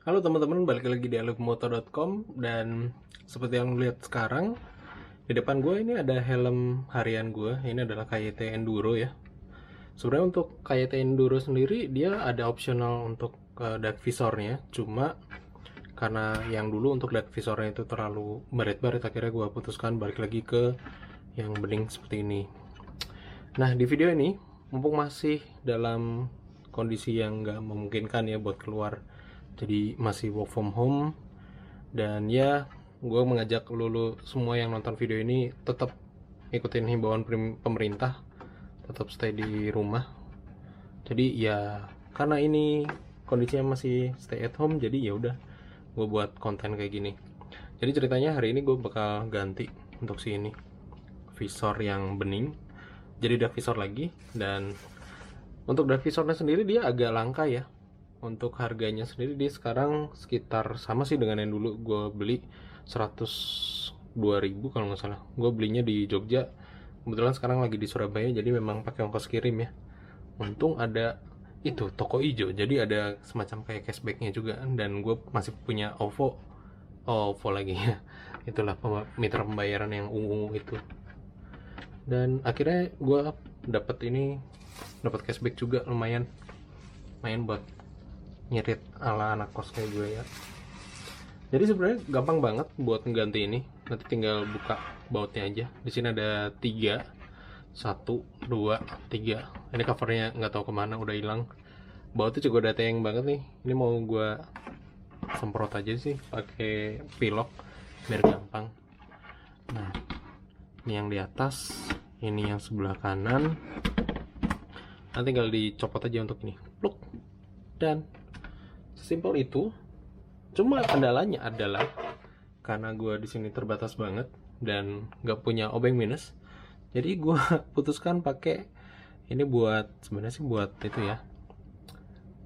Halo teman-teman, balik lagi di alifmoto.com. Dan seperti yang lihat sekarang, di depan gue ini ada helm harian gue. Ini adalah KYT Enduro ya. Sebenarnya untuk KYT Enduro sendiri dia ada opsional untuk dark visornya. Cuma karena yang dulu untuk dark visornya itu terlalu baret-baret, akhirnya gue putuskan balik lagi ke yang bening seperti ini. Nah, di video ini mumpung masih dalam kondisi yang nggak memungkinkan ya buat keluar, jadi masih work from home, dan ya gue mengajak lulu semua yang nonton video ini tetap ikutin himbauan pemerintah, tetap stay di rumah. Jadi ya karena ini kondisinya masih stay at home, jadi ya udah gue buat konten kayak gini. Jadi ceritanya hari ini gue bakal ganti untuk si ini visor yang bening jadi dark visor lagi. Dan untuk dark visornya sendiri dia agak langka ya. Untuk harganya sendiri dia sekarang sekitar sama sih dengan yang dulu gue beli, 102.000 kalau nggak salah. Gue belinya di Jogja, kebetulan sekarang lagi di Surabaya, jadi memang pakai ongkos kirim ya. Untung ada itu toko ijo, jadi ada semacam kayak cashbacknya juga. Dan gue masih punya OVO lagi ya. Itulah mitra pembayaran yang ungu itu. Dan akhirnya gue dapat cashback juga, lumayan buat ngirit ala anak kos kayak gue ya. Jadi sebenarnya gampang banget buat mengganti ini. Nanti tinggal buka bautnya aja. Di sini ada 3, 1, 2, 3. Ini covernya nggak tahu kemana, udah hilang. Bautnya juga udah teyeng banget nih. Ini mau gue semprot aja sih pakai pilok biar gampang. Nah, ini yang di atas, ini yang sebelah kanan. Nanti tinggal dicopot aja untuk ini, pluk, dan sesimpel itu. Cuma kendalanya adalah karena gue di sini terbatas banget dan nggak punya obeng minus, jadi gue putuskan pakai ini buat, sebenarnya sih buat itu ya,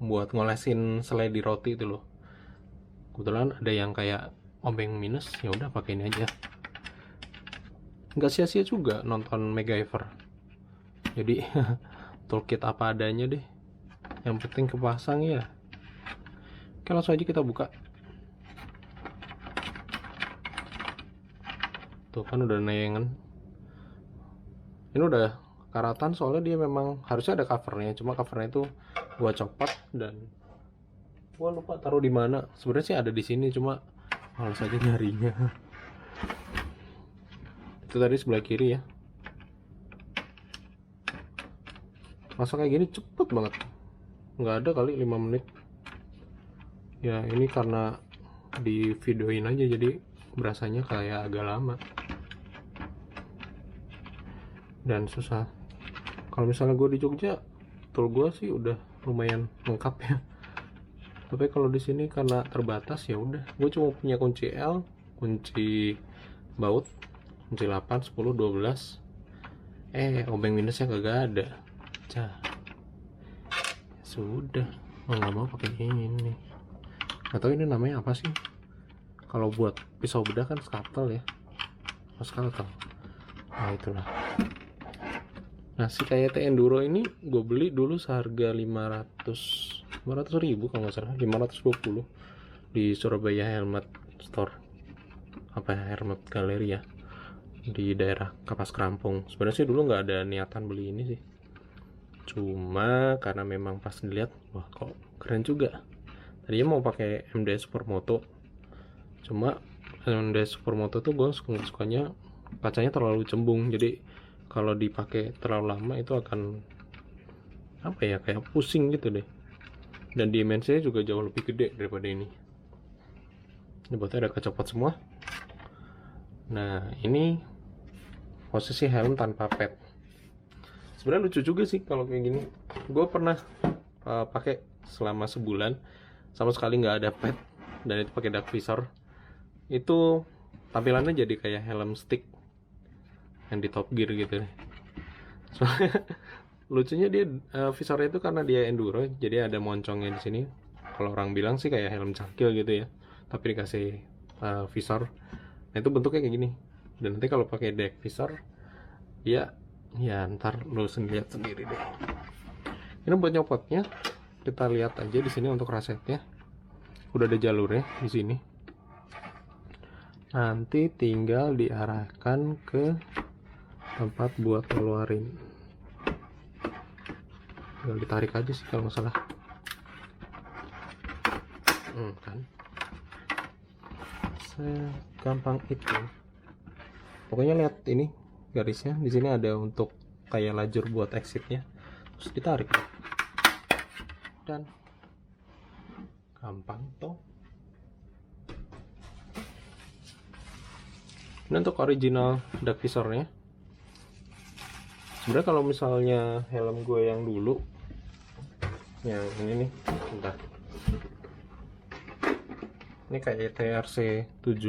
buat ngolesin selai di roti itu loh. Kebetulan ada yang kayak obeng minus, ya udah pakai ini aja. Nggak sia-sia juga nonton MacGyver. Jadi toolkit apa adanya deh, yang penting kepasang ya. Oke, langsung aja kita buka. Tuh kan udah nayangan. Ini udah karatan soalnya dia memang harusnya ada covernya, cuma covernya itu gua copot dan gua lupa taruh di mana. Sebenarnya sih ada di sini, cuma malas aja nyarinya. Itu tadi sebelah kiri ya. Masuk kayak gini cepet banget, nggak ada kali 5 menit ya. Ini karena di videoin aja jadi berasanya kayak agak lama dan susah. Kalau misalnya gue di Jogja, tool gue sih udah lumayan lengkap ya. Tapi kalau di sini karena terbatas, ya udah gue cuma punya kunci L, kunci baut, kunci 8, 10, 12. Obeng minusnya kagak ada. Sudah, nggak mau pakai ini. Atau ini namanya apa sih? Kalau buat pisau bedah kan skatel ya, skatel. Nah itulah. Nah si KYT Enduro ini gue beli dulu seharga 500 ribu kalau nggak salah, 520 di Surabaya Helmet Store, apa ya, Helmet Gallery ya, di daerah Kapas Krampung. Sebenarnya sih dulu nggak ada niatan beli ini sih, cuma karena memang pas dilihat, wah kok keren juga. Tadinya mau pakai MD Supermoto, cuma MD Supermoto tuh gue sukanya kacanya terlalu cembung, jadi kalau dipakai terlalu lama itu akan apa ya, kayak pusing gitu deh. Dan dimensinya juga jauh lebih gede daripada ini. Ini bautnya ada kecopot semua. Nah ini posisi helm tanpa pad. Sebenarnya lucu juga sih kalau kayak gini. Gue pernah pakai selama sebulan, sama sekali nggak ada pad, dan itu pakai dark visor. Itu tampilannya jadi kayak helm stick yang di Top Gear gitu. Soalnya lucunya dia visornya itu karena dia enduro, jadi ada moncongnya di sini. Kalau orang bilang sih kayak helm cakil gitu ya, tapi dikasih visor. Nah itu bentuknya kayak gini. Dan nanti kalau pakai dark visor, ya ntar lu lihat sendiri deh. Ini buat nyopotnya, kita lihat aja di sini untuk rasetnya. udah ada jalurnya di sini. Nanti tinggal diarahkan ke tempat buat ngeluarin. Tinggal ditarik aja sih kalau nggak salah. Kan segampang itu. Pokoknya lihat ini garisnya, di sini ada untuk kayak lajur buat exitnya, terus ditarik dan gampang toh. Ini untuk original dark visornya. Sebenarnya kalau misalnya helm gue yang dulu, yang ini nih, bentar. Ini KYT RC7.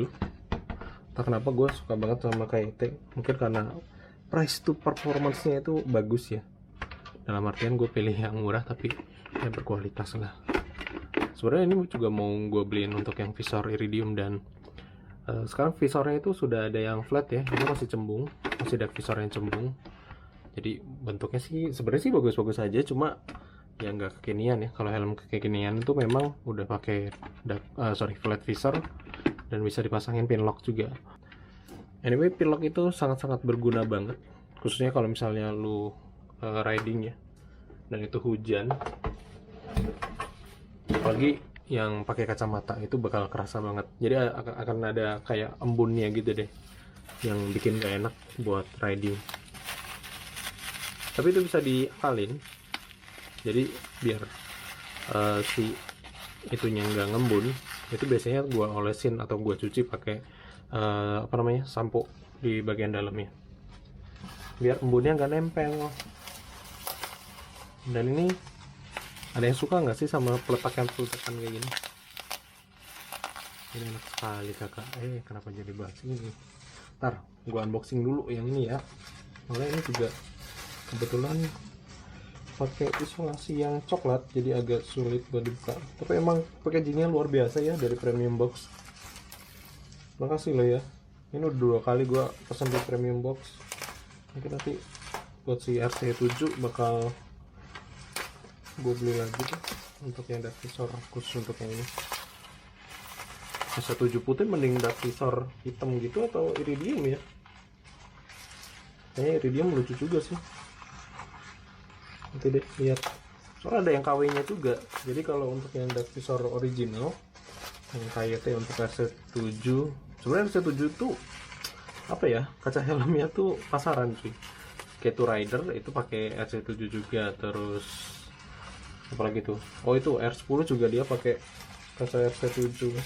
Entah kenapa gue suka banget sama KYT. Mungkin karena price to performance-nya itu bagus ya. Dalam artian gue pilih yang murah tapi yang berkualitas lah. Sebenarnya ini juga mau gue beliin untuk yang visor iridium, dan sekarang visornya itu sudah ada yang flat ya. Ini masih cembung, masih ada visor yang cembung. Jadi bentuknya sih sebenarnya sih bagus-bagus aja, cuma ya nggak kekinian ya. Kalau helm kekinian itu memang udah pakai flat visor dan bisa dipasangin pin lock juga. Anyway, pin lock itu sangat-sangat berguna banget, khususnya kalau misalnya lu riding ya, dan itu hujan, apalagi yang pakai kacamata itu bakal kerasa banget. Jadi akan ada kayak embunnya gitu deh, yang bikin gak enak buat riding. Tapi itu bisa diakalin, jadi biar si itunya nggak ngembun. Itu biasanya gua olesin atau gua cuci pakai sampo di bagian dalamnya, biar embunnya nggak nempel. Dan ini ada yang suka nggak sih sama peletakan kayak gini? Ini enak sekali kakak. Kenapa jadi bahas ini? Ntar gua unboxing dulu yang ini ya. Soalnya ini juga kebetulan pakai isolasi yang coklat, jadi agak sulit buat dibuka. Tapi emang packagingnya luar biasa ya dari Premium Box. Makasih lo ya. Ini udah 2 kali gua pesan di Premium Box. Mungkin nanti buat si RC7 bakal gue beli lagi tuh untuk yang dark visor khusus untuk yang ini. RC7 putih mending dark visor hitam gitu atau iridium ya? Kayaknya iridium lucu juga sih. Nanti deh lihat. Soalnya ada yang KW nya juga. Jadi kalau untuk yang dark visor original yang KYT untuk RC7, sebenarnya RC7 tuh apa ya, kaca helmnya tuh pasaran sih. Kayak Two Rider itu pakai RC7 juga. Terus apalagi tuh, oh itu R10 juga dia pakai kaca RC7.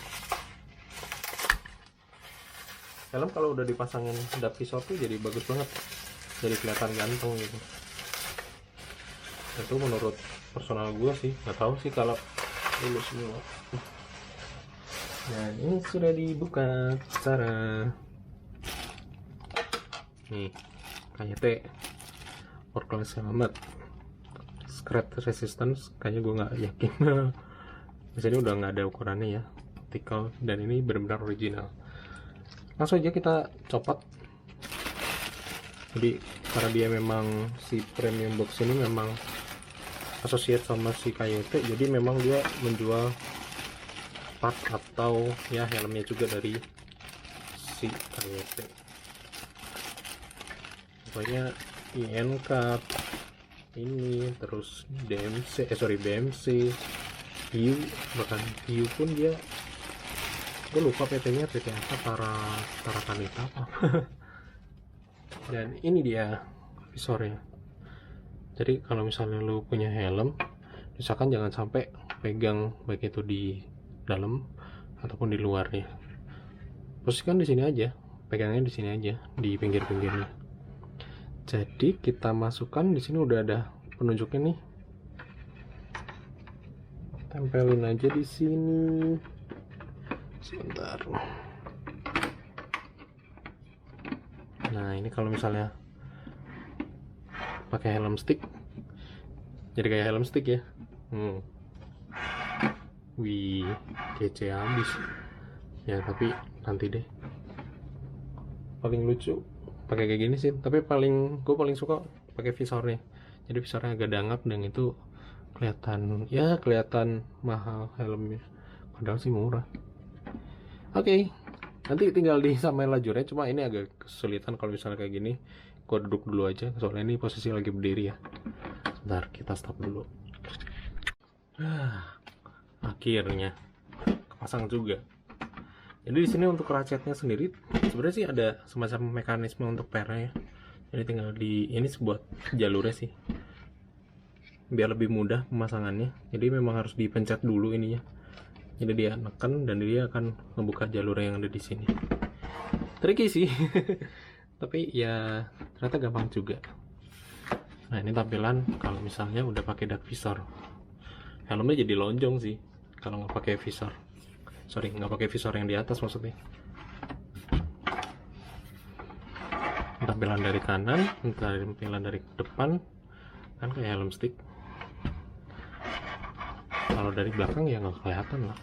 Helm kalau udah dipasangin dark visor tuh jadi bagus banget, jadi kelihatan ganteng gitu. Itu menurut personal gue sih, nggak tahu sih kalau dulu semua. Nah ini sudah dibuka cara nih, KYT workless helmet scratch resistance. Kayaknya gue nggak yakin. Di sini udah nggak ada ukurannya ya, optical, dan ini benar-benar original. Langsung aja kita copot. Jadi karena dia memang si Premium Box ini memang associate sama si KYT, jadi memang dia menjual part atau ya helmnya juga dari si KYT. Pokoknya INK ini, terus BMC, Hiu, bahkan Hiu pun dia, gue lupa PT-nya PT apa, Tarakanita apa. Dan ini dia visornya. Jadi kalau misalnya lu punya helm, misalkan jangan sampai pegang baik itu di dalam ataupun di luarnya. Posisikan di sini aja, pegangnya di sini aja, di pinggir-pinggirnya. Jadi kita masukkan di sini udah ada penunjuknya nih. Tempelin aja di sini. Sebentar. Nah, ini kalau misalnya pakai helm stick, jadi kayak helm stick ya. Wih, kece habis. Ya, tapi nanti deh. Paling lucu pakai kayak gini sih, tapi gue paling suka pakai visornya. Jadi visornya agak dangap dan itu kelihatan mahal helmnya. padahal sih murah. Oke, nanti tinggal disamain lajurnya, cuma ini agak kesulitan kalau misalnya kayak gini. Gua duduk dulu aja, soalnya ini posisi lagi berdiri ya. Sebentar, kita stop dulu. Akhirnya kepasang juga. Jadi di sini untuk ratchetnya sendiri sebenarnya sih ada semacam mekanisme untuk pernya ya. Jadi tinggal di ini buat jalurnya sih, biar lebih mudah pemasangannya. Jadi memang harus dipencet dulu ininya. Jadi dia neken dan dia akan membuka jalur yang ada di sini. Tricky sih, tapi ya ternyata gampang juga. Nah ini tampilan kalau misalnya udah pakai dark visor. Helmnya jadi lonjong sih kalau nggak pakai visor. Sorry, nggak pakai visor yang di atas maksudnya. Tampilan dari kanan, tampilan dari depan kan kayak helm stick. Kalau dari belakang ya nggak kelihatan lah.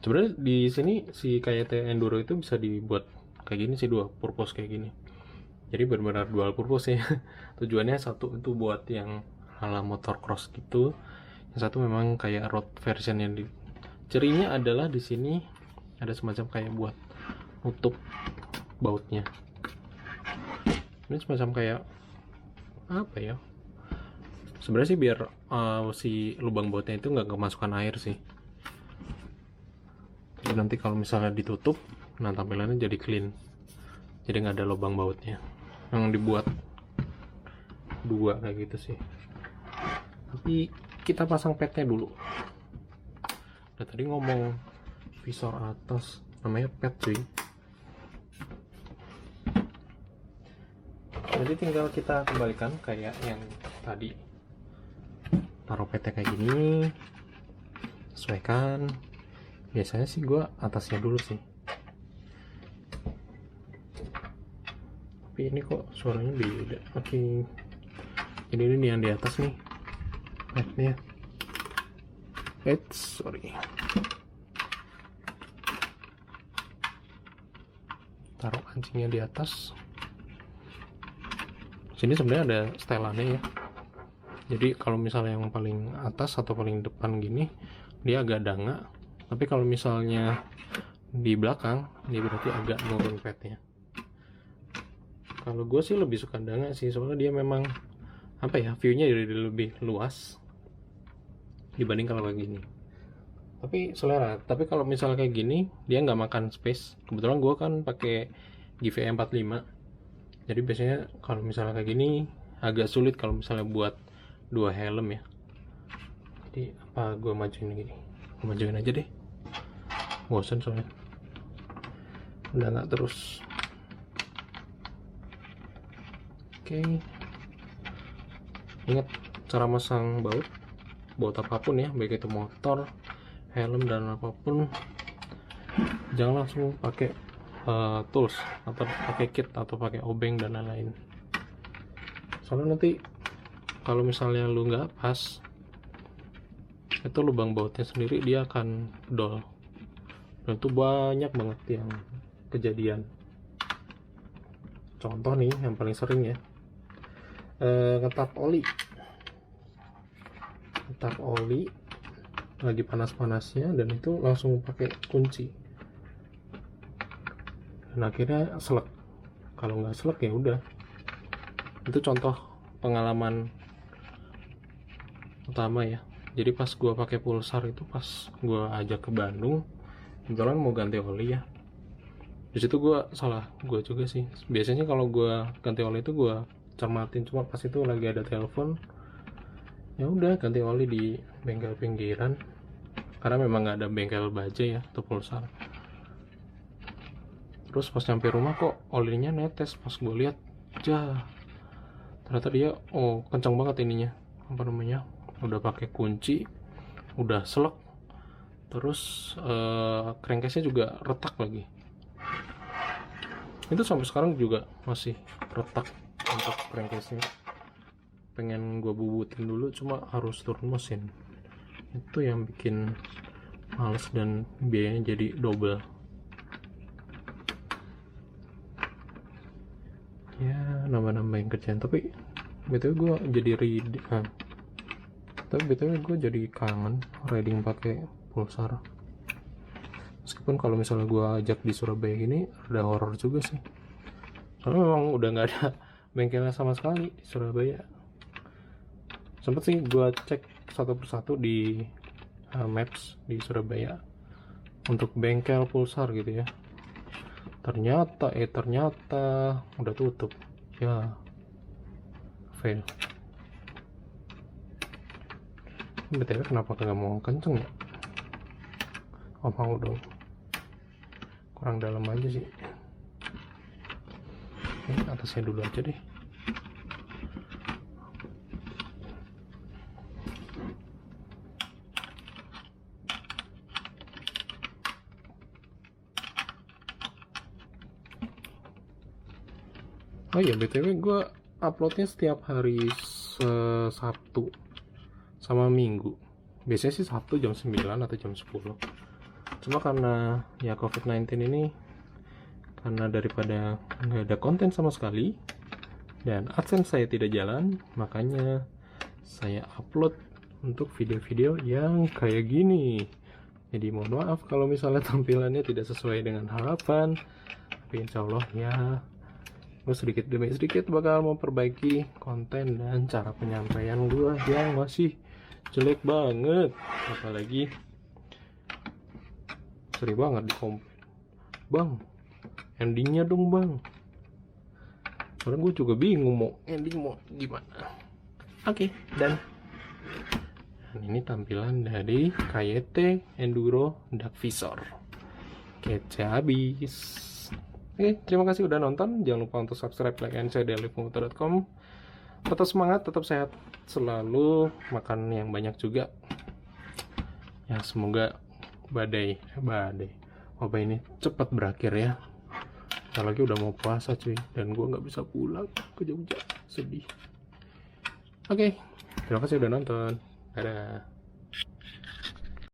Sebenarnya di sini si KYT Enduro itu bisa dibuat kayak gini sih, dua purpose kayak gini. Jadi benar-benar dual purpose ya. Tujuannya satu itu buat yang ala motor cross gitu, yang satu memang kayak road version yang di. Cirinya adalah di sini ada semacam kayak buat nutup bautnya. Ini semacam kayak apa ya? Sebenarnya sih biar si lubang bautnya itu nggak kemasukan air sih. Jadi nanti kalau misalnya ditutup, nah tampilannya jadi clean. Jadi nggak ada lubang bautnya. Yang dibuat dua kayak gitu sih. Tapi kita pasang padnya dulu. Nah tadi ngomong visor atas, namanya pad cuy. Jadi tinggal kita kembalikan kayak yang tadi. Taruh padnya kayak gini, sesuaikan. Biasanya sih gue atasnya dulu sih. Tapi ini kok suaranya beda. Oke. Ini nih yang di atas nih. Padnya. Sorry. Taruh kancingnya di atas. Sini sebenarnya ada setelannya ya. Jadi kalau misalnya yang paling atas atau paling depan gini, dia agak danga. Tapi kalau misalnya di belakang, dia berarti agak nurun padnya. Kalau gue sih lebih suka danga sih, soalnya dia memang apa ya, view-nya jadi lebih luas dibanding kalau kayak gini. Tapi selera. Tapi kalau misalnya kayak gini, dia nggak makan space. Kebetulan gue kan pakai GVE 45. Jadi biasanya kalau misalnya kayak gini agak sulit kalau misalnya buat dua helm ya. Jadi apa gue majuin gini? Gue majuin aja deh. Bosan soalnya. Udah nggak terus. Oke. Ingat cara masang baut apapun ya, baik itu motor, helm dan apapun, jangan langsung pakai tools atau pakai kit atau pakai obeng dan lain-lain. Soalnya nanti kalau misalnya lu nggak pas, itu lubang bautnya sendiri dia akan dol. Dan itu banyak banget yang kejadian. Contoh nih yang paling sering ya, ngetap oli lagi panas-panasnya dan itu langsung pakai kunci. Dan akhirnya selek. Kalau nggak selek ya udah. Itu contoh pengalaman utama ya. Jadi pas gua pakai Pulsar itu pas gua ajak ke Bandung, kebetulan mau ganti oli ya. Di situ gua salah, gua juga sih. Biasanya kalau gua ganti oli itu gua cermatin, cuma pas itu lagi ada telepon. Ya udah ganti oli di bengkel pinggiran. Karena memang nggak ada bengkel baja ya atau Pulsar. Terus pas sampai rumah kok olinya netes, pas gue lihat, ternyata dia kencang banget ininya, apa namanya, udah pakai kunci, udah selek, terus crankcase-nya juga retak lagi. Itu sampai sekarang juga masih retak untuk crankcase-nya. Pengen gue bubutin dulu, cuma harus turun mesin. Itu yang bikin males dan biayanya jadi double. Ya nambah-nambahin kerjaan. Tapi betul gue jadi Tapi btw gue jadi kangen riding pakai pulsar. Meskipun kalau misalnya gue ajak di Surabaya ini ada horor juga sih, karena memang udah nggak ada bengkelnya sama sekali di Surabaya. Sempet sih gue cek satu persatu di Maps di Surabaya untuk bengkel pulsar gitu ya. Ternyata udah tutup ya, fail. BTW kenapa kagak mau kenceng ya? Oh mau dong, kurang dalam aja sih. Ini atasnya dulu aja deh. Oh iya, btw gue uploadnya setiap hari Sabtu sama Minggu. Biasanya sih Sabtu jam 9 atau jam 10. Cuma karena ya COVID-19 ini, karena daripada nggak ada konten sama sekali dan AdSense saya tidak jalan, makanya saya upload untuk video-video yang kayak gini. Jadi mohon maaf kalau misalnya tampilannya tidak sesuai dengan harapan, tapi insya Allah ya gue sedikit demi sedikit bakal memperbaiki konten dan cara penyampaian gue yang masih jelek banget. Apalagi sering banget di komen, bang endingnya dong bang. Karena gue juga bingung mau ending mau gimana. Oke, dan ini tampilan dari KYT Enduro Dark Visor. Kece habis. Oke, terima kasih udah nonton. Jangan lupa untuk subscribe, like, and share di alifmotor.com. Tetap semangat, tetap sehat selalu, makan yang banyak juga. Ya semoga badai wabah ini cepat berakhir ya. Ntar lagi udah mau puasa cuy, dan gue nggak bisa pulang ke Jogja, sedih. Oke, terima kasih udah nonton. Dadah.